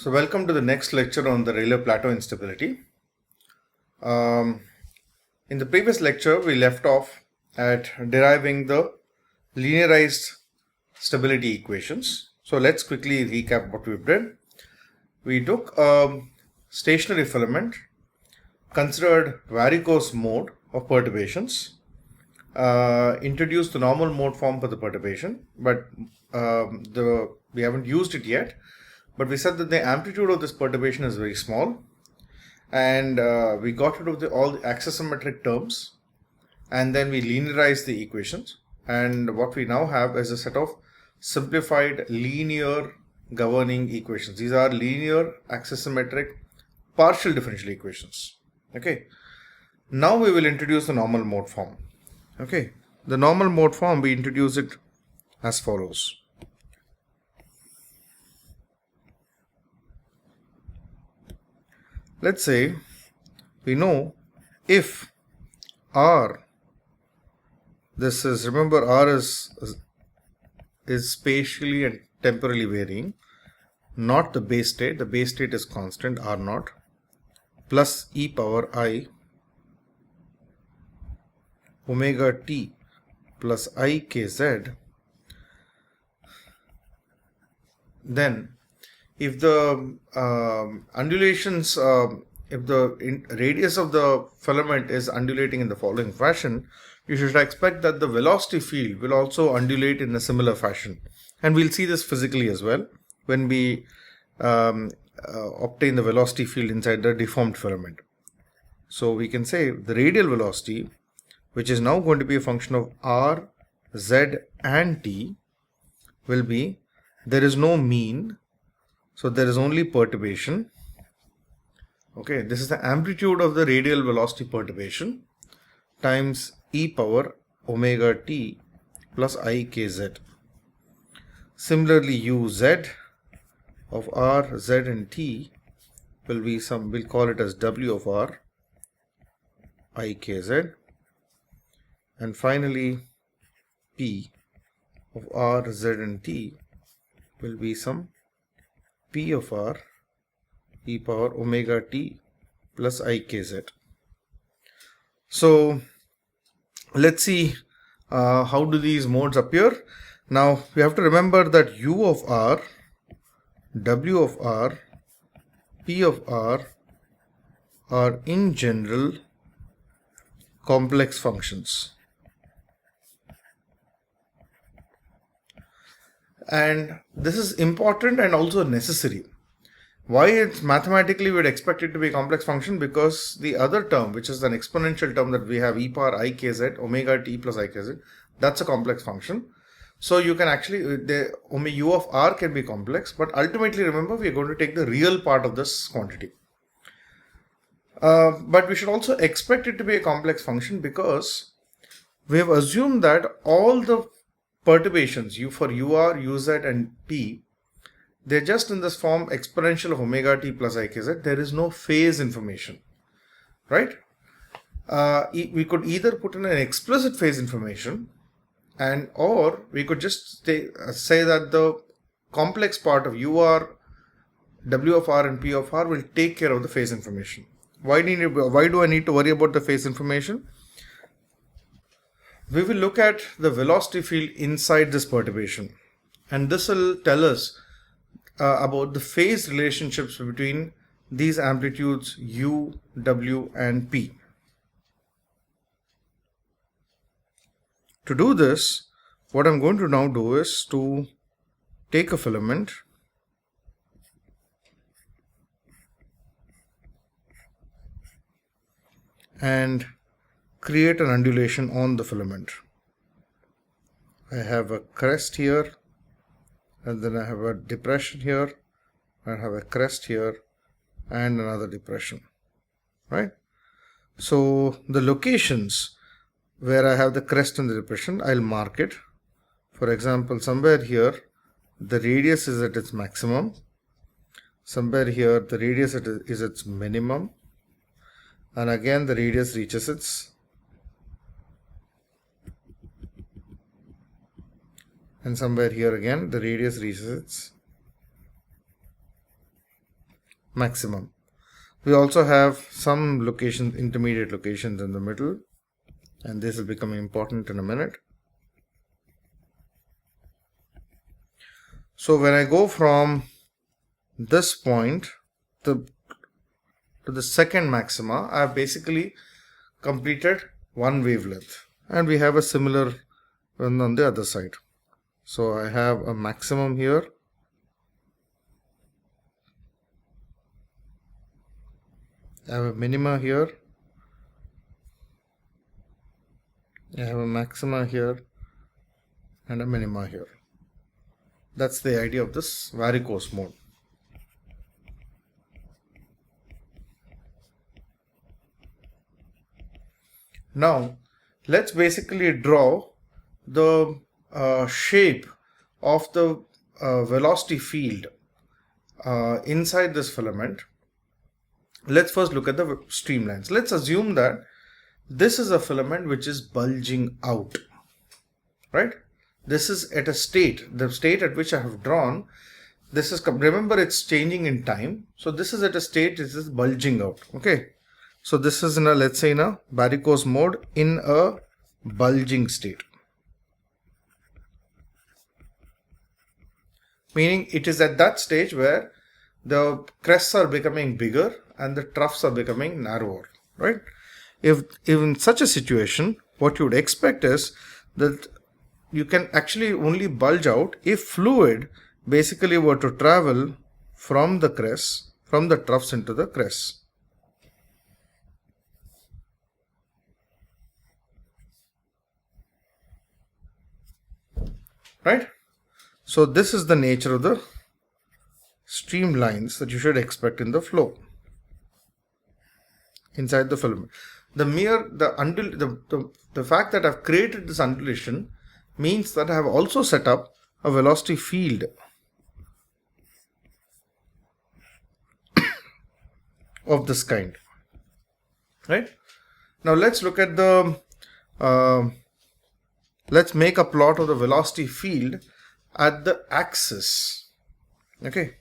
So welcome to the next lecture on the Rayleigh-Plateau instability. In the previous lecture, we left off at deriving the linearized stability equations. So let's quickly recap what we did. We took a stationary filament, considered varicose mode of perturbations, introduced the normal mode form for the perturbation, but we haven't used it yet. But we said that the amplitude of this perturbation is very small, and we got rid of all the axisymmetric terms, and then we linearized the equations. And what we now have is a set of simplified linear governing equations. These are linear axisymmetric partial differential equations. Okay. Now we will introduce the normal mode form. Okay. The normal mode form, we introduce it as follows. Let's say we know if R, this is, remember R is spatially and temporally varying, not the base state. The base state is constant R naught plus e power I omega t plus I kz. Then if the undulations, if the radius of the filament is undulating in the following fashion, you should expect that the velocity field will also undulate in a similar fashion. And we'll see this physically as well when we obtain the velocity field inside the deformed filament. So we can say the radial velocity, which is now going to be a function of r, z and t, will be, there is no mean, so there is only perturbation. Okay, this is the amplitude of the radial velocity perturbation times e power omega t plus I kz. Similarly, uz of r, z and t will be we'll call it as w of r, I kz. And finally, p of r, z and t will be some p of r e power omega t plus I kz. So let's see how do these modes appear. Now we have to remember that u of r, w of r, p of r are in general complex functions. And this is important and also necessary. Why it's mathematically we'd expect it to be a complex function? Because the other term, which is an exponential term that we have, e power I kz, omega t plus I kz, that's a complex function. So you can actually, the u of r can be complex, but ultimately remember we are going to take the real part of this quantity. But we should also expect it to be a complex function because we have assumed that all the perturbations for ur, uz and p, they're just in this form exponential of omega t plus I kz. There is no phase information, right? We could either put in an explicit phase information, or we could just say that the complex part of ur, w of r and p of r will take care of the phase information. Why do I need to worry about the phase information? We will look at the velocity field inside this perturbation, and this will tell us about the phase relationships between these amplitudes u, w and p. To do this, what I'm going to now do is to take a filament and create an undulation on the filament. I have a crest here, and then I have a depression here, I have a crest here, and another depression, right? So the locations where I have the crest and the depression, I'll mark it. For example, somewhere here, the radius is at its maximum. Somewhere here, the radius is its minimum. And again, the radius reaches its, and somewhere here again, the radius reaches its maximum. We also have some locations, intermediate locations in the middle, and this will become important in a minute. So when I go from this point to the second maxima, I have basically completed one wavelength, and we have a similar one on the other side. So I have a maximum here, I have a minima here, I have a maxima here, and a minima here. That's the idea of this varicose mode. Now let's basically draw the shape of the velocity field inside this filament. Let's first look at the streamlines. Let's assume that this is a filament which is bulging out, right? This is at a state, the state at which I have drawn. This is, remember, it's changing in time. So this is at a state, this is bulging out. Okay. So this is in a, let's say in a varicose mode in a bulging state. Meaning it is at that stage where the crests are becoming bigger and the troughs are becoming narrower, right? If in such a situation, what you would expect is that you can actually only bulge out if fluid basically were to travel from the crests, from the troughs into the crests. Right? So this is the nature of the streamlines that you should expect in the flow inside the filament. The fact that I've created this undulation means that I have also set up a velocity field of this kind. Right? Now let's look at the let's make a plot of the velocity field at the axis. Okay.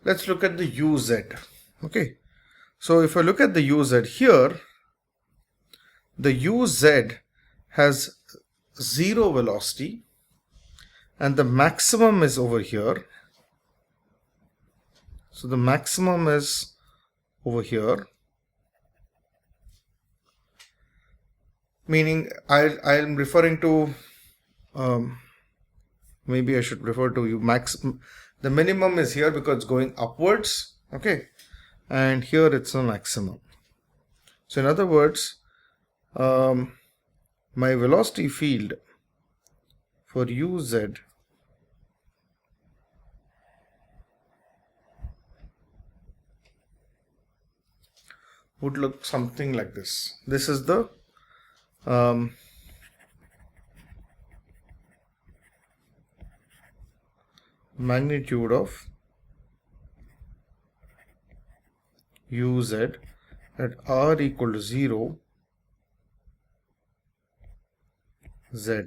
Let's look at the UZ. Okay. So if I look at the UZ here, the UZ has zero velocity and the maximum is over here. So the maximum is over here, meaning I'm referring to maybe I should refer to you the minimum is here because it's going upwards, okay, and here it's a maximum. So in other words, my velocity field for UZ would look something like this. This is the magnitude of UZ at r equal to 0 Z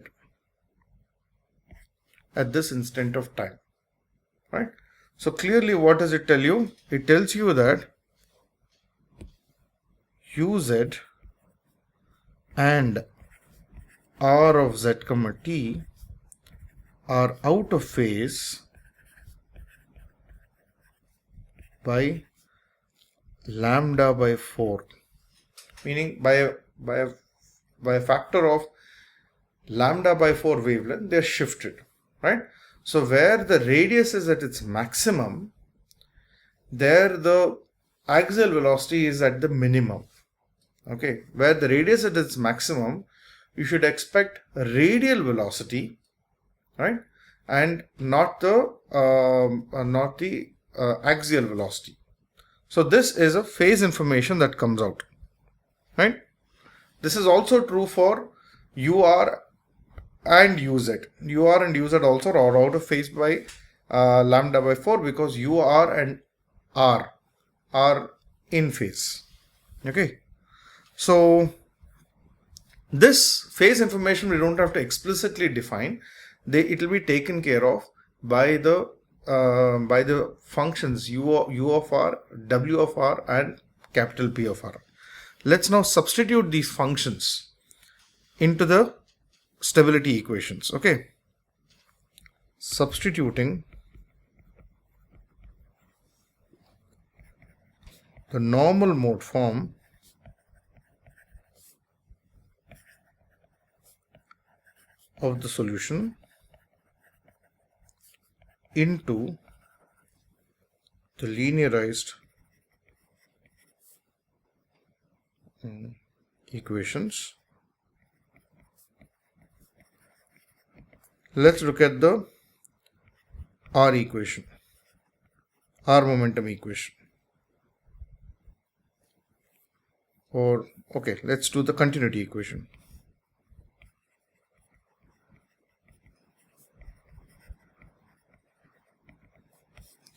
at this instant of time, right? So clearly what does it tell you? It tells you that UZ and r of z comma t are out of phase by lambda by 4, meaning by a factor of lambda by 4 wavelength, they are shifted, right? So where the radius is at its maximum, there the axial velocity is at the minimum. Okay, where the radius at its maximum, you should expect a radial velocity, right, and not the axial velocity. So this is a phase information that comes out, right? This is also true for UR and UZ. UR and UZ also are out of phase by lambda by 4 because UR and R are in phase. Okay. So This phase information we don't have to explicitly define. It will be taken care of by the functions u of r, w of r, and capital P of r. Let's now substitute these functions into the stability equations. Okay, substituting the normal mode form of the solution into the linearized equations. Let's look at the R equation, R momentum equation. Or okay, let's do the continuity equation.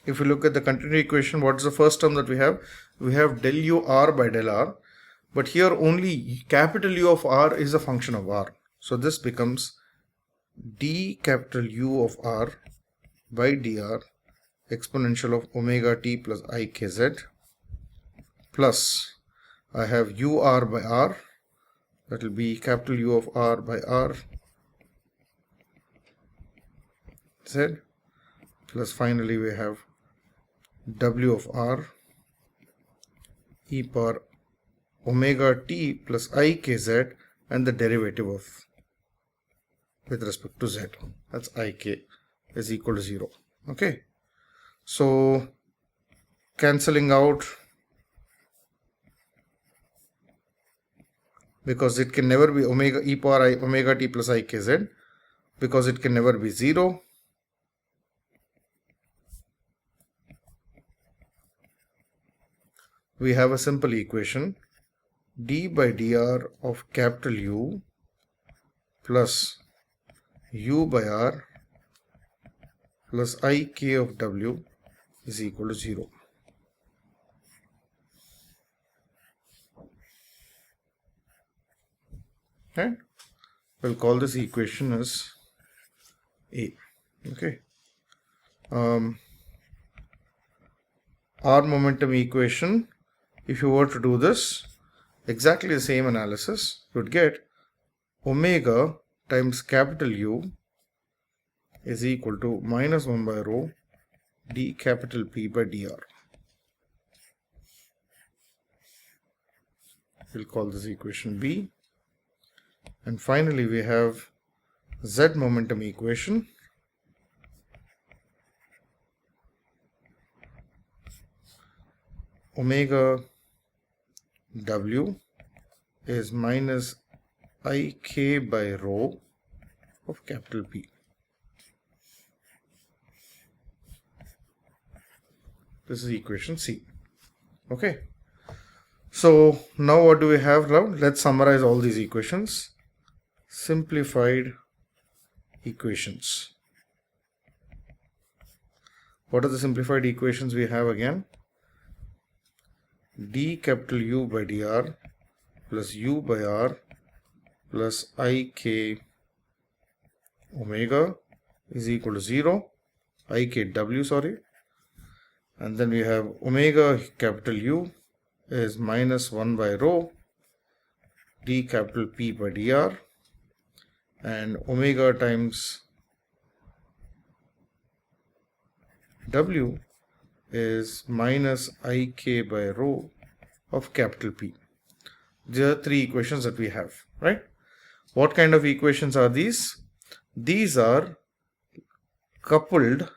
If you look at the continuity equation, what's the first term that we have? We have del u r by del r, but here only capital U of r is a function of r. So this becomes d capital U of r by dr exponential of omega t plus ikz, plus I have u r by r, that will be capital U of r by r z, plus finally we have w of r e power omega t plus ikz, and the derivative of with respect to z, that's ik, is equal to 0. Okay, so cancelling out, because it can never be omega e power omega t plus ikz, because it can never be 0. We have a simple equation, d by dr of capital U plus u by r plus ik of w is equal to 0. Okay, we'll call this equation as A. Okay, R momentum equation, if you were to do this, exactly the same analysis, you would get omega times capital U is equal to minus 1 by rho d capital P by dr. We'll call this equation B. And finally we have Z momentum equation, omega w is minus ik by rho of capital P. This is equation C. Okay, so now what do we have now? Let's summarize all these equations. Simplified equations. What are the simplified equations we have again? D capital U by dr plus u by r plus ik omega is equal to 0, ikw, sorry, and then we have omega capital U is minus 1 by rho d capital P by dr, and omega times w is minus ik by rho of capital P. These are three equations that we have, right? What kind of equations are these? These are coupled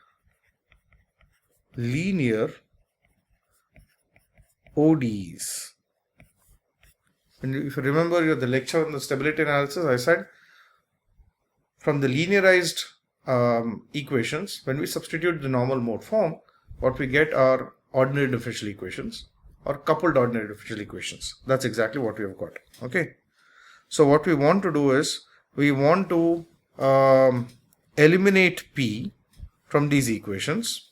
linear ODEs. And if you remember the lecture on the stability analysis, I said from the linearized equations, when we substitute the normal mode form, what we get are ordinary differential equations or coupled ordinary differential equations. That's exactly what we have got. Okay, so what we want to do is we want to eliminate P from these equations.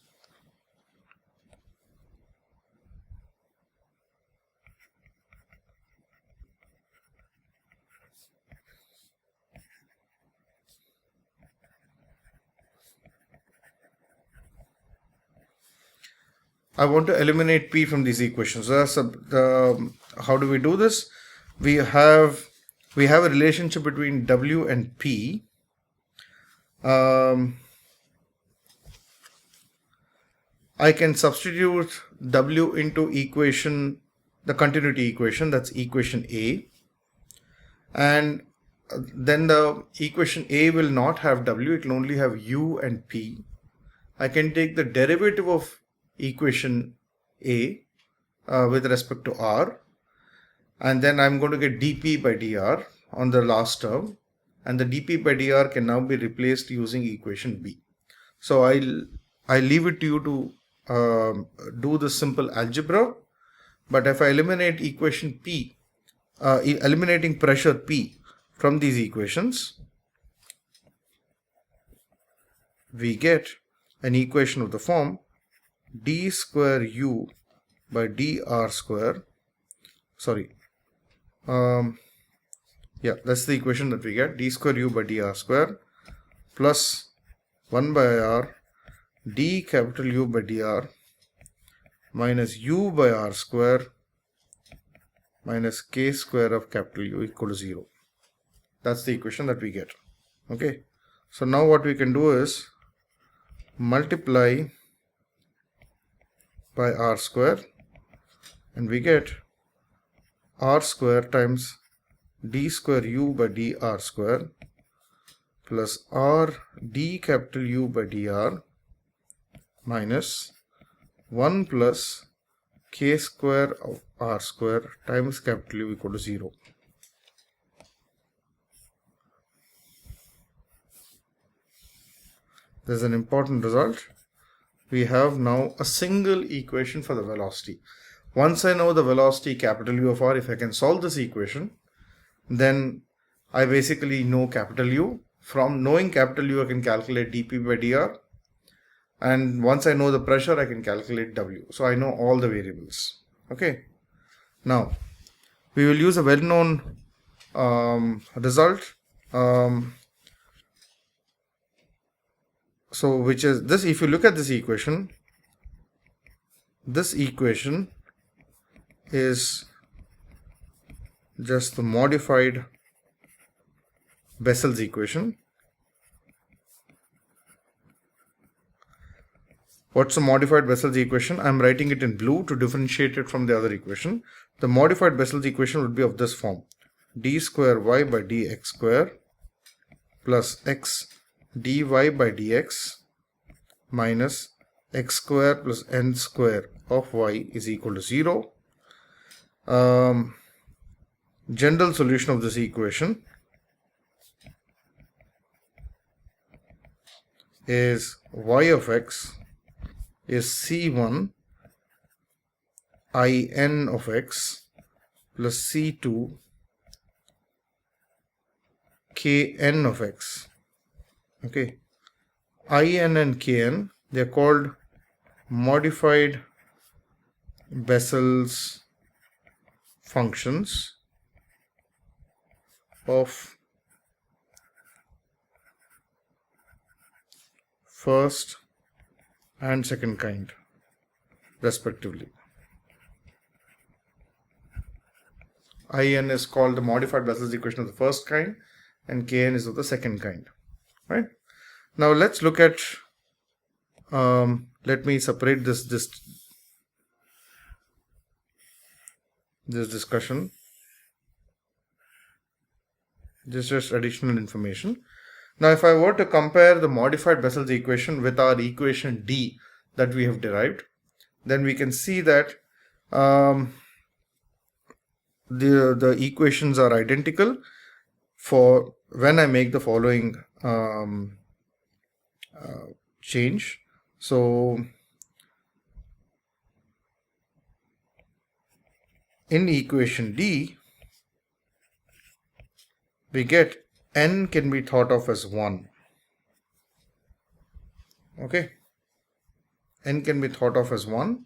I want to eliminate P from these equations. So that's how do we do this? We have a relationship between W and P. I can substitute W into the continuity equation, that's equation A. And then the equation A will not have W, it will only have U and P. I can take the derivative of equation A with respect to R, and then I'm going to get dP by dR on the last term, and the dP by dR can now be replaced using equation B. So I leave it to you to do the simple algebra, but if I eliminate equation P, eliminating pressure P from these equations, we get an equation of the form d square u by dr square. That's the equation that we get, d square u by dr square plus 1 by r d capital U by dr minus u by r square minus k square of capital U equal to 0. That's the equation that we get. Okay, so now what we can do is multiply by r square, and we get r square times d square u by dr square plus r d capital U by dr minus 1 plus k square of r square times capital U equal to 0. There's an important result. We have now a single equation for the velocity. Once I know the velocity capital U of r, if I can solve this equation, then I basically know capital U. From knowing capital U, I can calculate dP by dr. And once I know the pressure, I can calculate W. So I know all the variables. Okay. Now, we will use a well-known result. So which is this, if you look at this equation is just the modified Bessel's equation. What's the modified Bessel's equation? I'm writing it in blue to differentiate it from the other equation. The modified Bessel's equation would be of this form: d square y by dx square plus x dy by dx minus x square plus n square of y is equal to 0. General solution of this equation is y of x is C1 in of x plus C2 kn of x. Okay, in and kn, they are called modified Bessel's functions of first and second kind respectively. In is called the modified Bessel's equation of the first kind, and kn is of the second kind. Right? Now let's look at, let me separate this discussion. This is just additional information. Now if I were to compare the modified Bessel's equation with our equation D that we have derived, then we can see that the equations are identical for when I make the following change. So in equation D, we get n can be thought of as 1. Okay, n can be thought of as 1.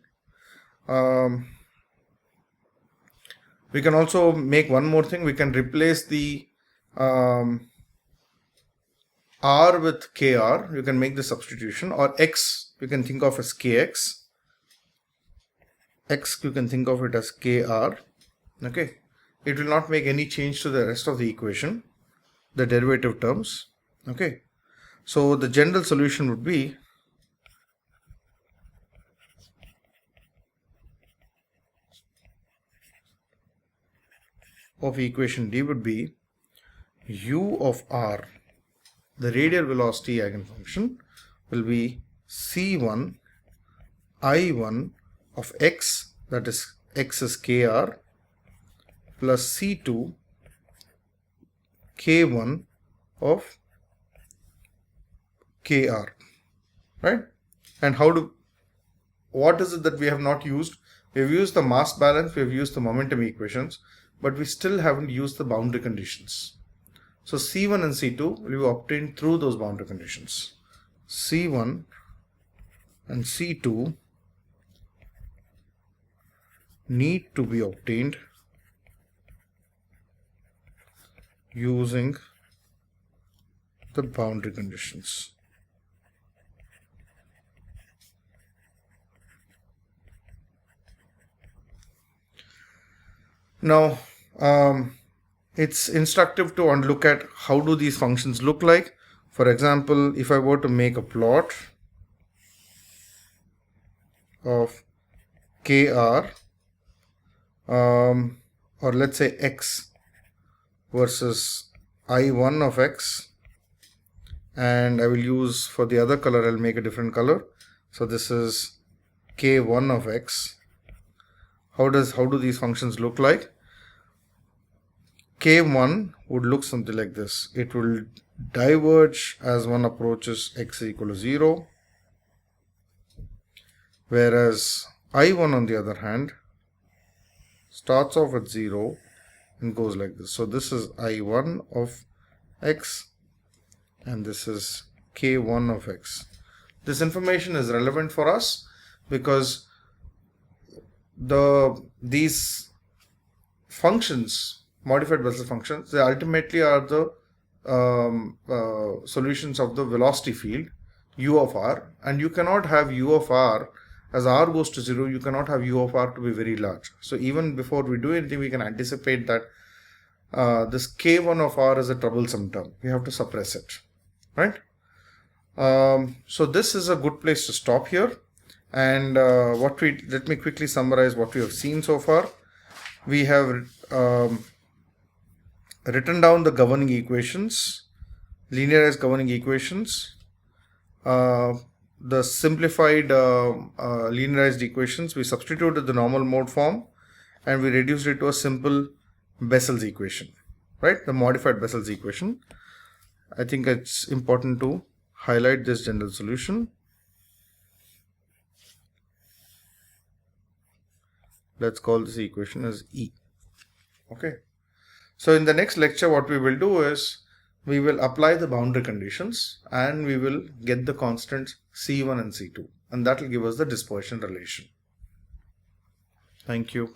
We can also make one more thing. We can replace the r with kr. You can make the substitution, or x you can think of as kx. x, you can think of it as kr. Okay, it will not make any change to the rest of the equation, the derivative terms. Okay, so the general solution would be of equation D would be u of r, the radial velocity eigenfunction, will be c1 I1 of x, that is x is kr, plus c2 k1 of kr, right? And what is it that we have not used? We have used the mass balance, we have used the momentum equations, but we still haven't used the boundary conditions. So C1 and C2 will be obtained through those boundary conditions. C1 and C2 need to be obtained using the boundary conditions. Now, it's instructive to look at how do these functions look like. For example, if I were to make a plot of kr, or let's say x versus I1 of x, and I will use, for the other color, I'll make a different color. So this is k1 of x. How do these functions look like? K1 would look something like this. It will diverge as one approaches x equal to 0, whereas I1 on the other hand starts off at 0 and goes like this. So this is I1 of x and this is k1 of x. This information is relevant for us because these functions, modified Bessel functions, they ultimately are the solutions of the velocity field u of r, and you cannot have u of r, as r goes to 0, you cannot have u of r to be very large. So even before we do anything, we can anticipate that this k1 of r is a troublesome term. We have to suppress it, right? So this is a good place to stop here. And let me quickly summarize what we have seen so far. We have written down the governing equations, linearized governing equations, the simplified linearized equations. We substituted the normal mode form and we reduced it to a simple Bessel's equation, right? The modified Bessel's equation. I think it's important to highlight this general solution. Let's call this equation as E. Okay. So in the next lecture, what we will do is we will apply the boundary conditions and we will get the constants C1 and C2, and that will give us the dispersion relation. Thank you.